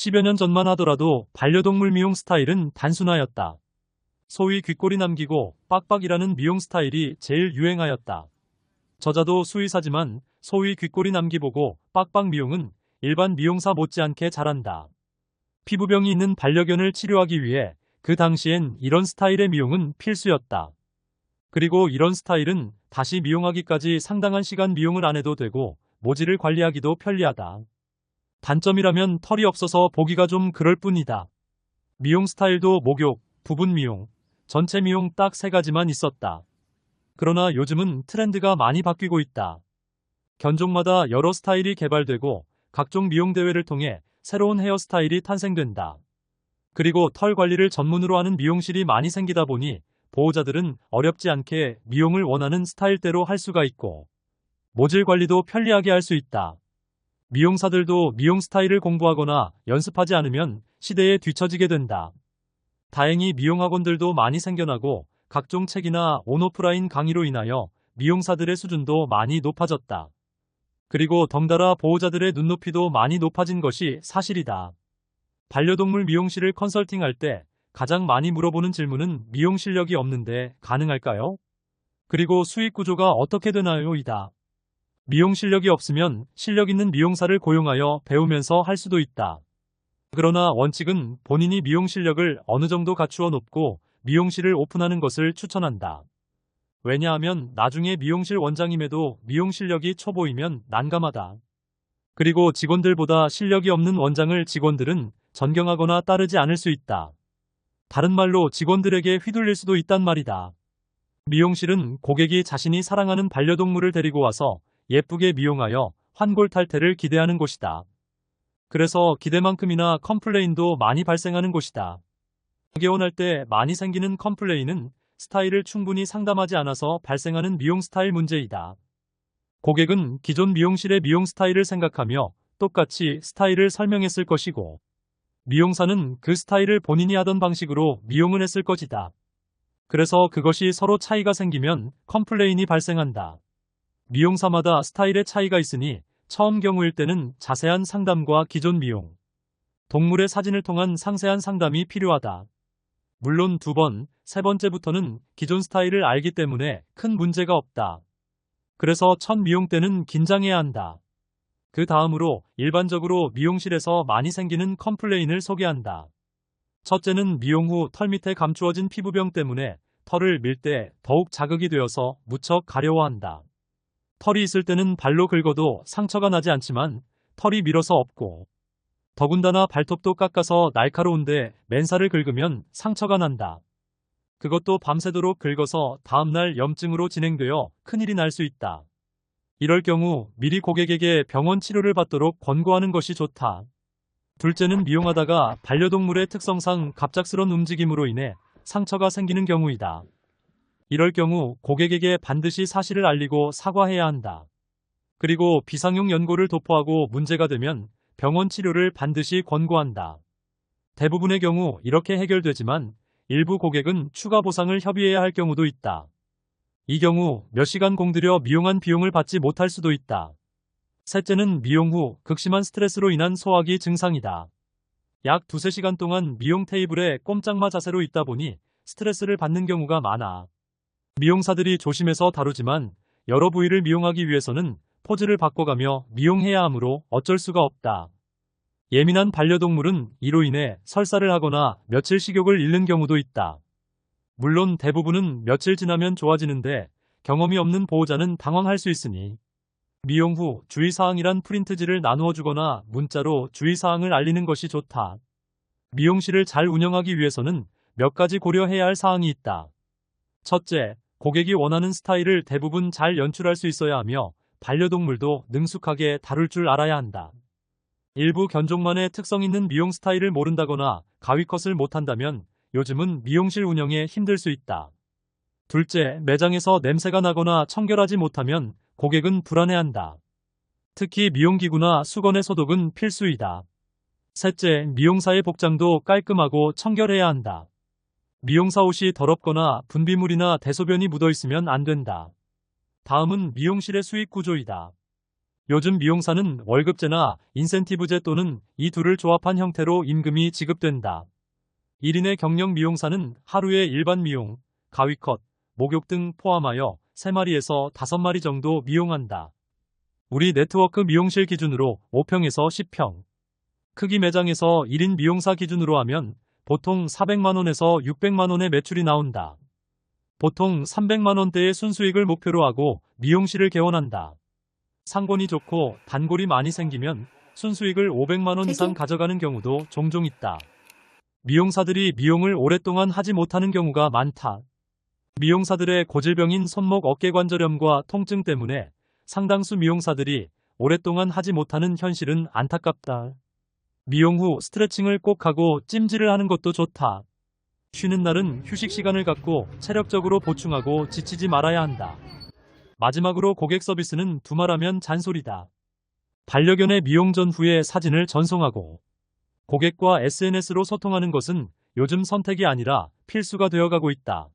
10여 년 전만 하더라도 반려동물 미용 스타일은 단순하였다. 소위 귓골이 남기고 빡빡이라는 미용 스타일이 제일 유행하였다. 저자도 수의사지만 소위 귓골이 남기보고 빡빡 미용은 일반 미용사 못지않게 잘한다. 피부병이 있는 반려견을 치료하기 위해 그 당시엔 이런 스타일의 미용은 필수였다. 그리고 이런 스타일은 다시 미용하기까지 상당한 시간 미용을 안 해도 되고 모질을 관리하기도 편리하다. 단점이라면 털이 없어서 보기가 좀 그럴 뿐이다. 미용 스타일도 목욕, 부분 미용, 전체 미용 딱 3가지만 있었다. 그러나 요즘은 트렌드가 많이 바뀌고 있다. 견종마다 여러 스타일이 개발되고 각종 미용 대회를 통해 새로운 헤어스타일이 탄생된다. 그리고 털 관리를 전문으로 하는 미용실이 많이 생기다 보니 보호자들은 어렵지 않게 미용을 원하는 스타일대로 할 수가 있고 모질 관리도 편리하게 할 수 있다. 미용사들도 미용 스타일을 공부하거나 연습하지 않으면 시대에 뒤처지게 된다. 다행히 미용학원들도 많이 생겨나고 각종 책이나 온오프라인 강의로 인하여 미용사들의 수준도 많이 높아졌다. 그리고 덩달아 보호자들의 눈높이도 많이 높아진 것이 사실이다. 반려동물 미용실을 컨설팅할 때 가장 많이 물어보는 질문은 미용 실력이 없는데 가능할까요? 그리고 수익 구조가 어떻게 되나요? 이다. 미용 실력이 없으면 실력 있는 미용사를 고용하여 배우면서 할 수도 있다. 그러나 원칙은 본인이 미용 실력을 어느 정도 갖추어 놓고 미용실을 오픈하는 것을 추천한다. 왜냐하면 나중에 미용실 원장임에도 미용 실력이 초보이면 난감하다. 그리고 직원들보다 실력이 없는 원장을 직원들은 존경하거나 따르지 않을 수 있다. 다른 말로 직원들에게 휘둘릴 수도 있단 말이다. 미용실은 고객이 자신이 사랑하는 반려동물을 데리고 와서 예쁘게 미용하여 환골탈태를 기대하는 곳이다. 그래서 기대만큼이나 컴플레인도 많이 발생하는 곳이다. 개원할 때 많이 생기는 컴플레인은 스타일을 충분히 상담하지 않아서 발생하는 미용 스타일 문제이다. 고객은 기존 미용실의 미용 스타일을 생각하며 똑같이 스타일을 설명했을 것이고 미용사는 그 스타일을 본인이 하던 방식으로 미용을 했을 것이다. 그래서 그것이 서로 차이가 생기면 컴플레인이 발생한다. 미용사마다 스타일의 차이가 있으니 처음 경우일 때는 자세한 상담과 기존 미용, 동물의 사진을 통한 상세한 상담이 필요하다. 물론 2번, 3번째부터는 기존 스타일을 알기 때문에 큰 문제가 없다. 그래서 첫 미용 때는 긴장해야 한다. 그 다음으로 일반적으로 미용실에서 많이 생기는 컴플레인을 소개한다. 첫째는 미용 후 털 밑에 감추어진 피부병 때문에 털을 밀 때 더욱 자극이 되어서 무척 가려워한다. 털이 있을 때는 발로 긁어도 상처가 나지 않지만 털이 밀어서 없고 더군다나 발톱도 깎아서 날카로운데 맨살을 긁으면 상처가 난다. 그것도 밤새도록 긁어서 다음날 염증으로 진행되어 큰일이 날 수 있다. 이럴 경우 미리 고객에게 병원 치료를 받도록 권고하는 것이 좋다. 둘째는 미용하다가 반려동물의 특성상 갑작스런 움직임으로 인해 상처가 생기는 경우이다. 이럴 경우 고객에게 반드시 사실을 알리고 사과해야 한다. 그리고 비상용 연고를 도포하고 문제가 되면 병원 치료를 반드시 권고한다. 대부분의 경우 이렇게 해결되지만 일부 고객은 추가 보상을 협의해야 할 경우도 있다. 이 경우 몇 시간 공들여 미용한 비용을 받지 못할 수도 있다. 셋째는 미용 후 극심한 스트레스로 인한 소화기 증상이다. 약 2~3시간 동안 미용 테이블에 꼼짝마 자세로 있다 보니 스트레스를 받는 경우가 많아. 미용사들이 조심해서 다루지만 여러 부위를 미용하기 위해서는 포즈를 바꿔가며 미용해야 하므로 어쩔 수가 없다. 예민한 반려동물은 이로 인해 설사를 하거나 며칠 식욕을 잃는 경우도 있다. 물론 대부분은 며칠 지나면 좋아지는데 경험이 없는 보호자는 당황할 수 있으니 미용 후 주의사항이란 프린트지를 나누어 주거나 문자로 주의사항을 알리는 것이 좋다. 미용실을 잘 운영하기 위해서는 몇 가지 고려해야 할 사항이 있다. 첫째, 고객이 원하는 스타일을 대부분 잘 연출할 수 있어야 하며 반려동물도 능숙하게 다룰 줄 알아야 한다. 일부 견종만의 특성 있는 미용 스타일을 모른다거나 가위컷을 못한다면 요즘은 미용실 운영에 힘들 수 있다. 둘째, 매장에서 냄새가 나거나 청결하지 못하면 고객은 불안해한다. 특히 미용기구나 수건의 소독은 필수이다. 셋째, 미용사의 복장도 깔끔하고 청결해야 한다. 미용사 옷이 더럽거나 분비물이나 대소변이 묻어있으면 안 된다. 다음은 미용실의 수익 구조이다. 요즘 미용사는 월급제나 인센티브제 또는 이 둘을 조합한 형태로 임금이 지급된다. 1인의 경력 미용사는 하루에 일반 미용, 가위컷, 목욕 등 포함하여 3마리에서 5마리 정도 미용한다. 우리 네트워크 미용실 기준으로 5평에서 10평. 크기 매장에서 1인 미용사 기준으로 하면 보통 400만원에서 600만원의 매출이 나온다. 보통 300만원대의 순수익을 목표로 하고 미용실을 개원한다. 상권이 좋고 단골이 많이 생기면 순수익을 500만원 이상 가져가는 경우도 종종 있다. 미용사들이 미용을 오랫동안 하지 못하는 경우가 많다. 미용사들의 고질병인 손목 어깨관절염과 통증 때문에 상당수 미용사들이 오랫동안 하지 못하는 현실은 안타깝다. 미용 후 스트레칭을 꼭 하고 찜질을 하는 것도 좋다. 쉬는 날은 휴식 시간을 갖고 체력적으로 보충하고 지치지 말아야 한다. 마지막으로 고객 서비스는 두말하면 잔소리다. 반려견의 미용 전후의 사진을 전송하고 고객과 SNS로 소통하는 것은 요즘 선택이 아니라 필수가 되어가고 있다.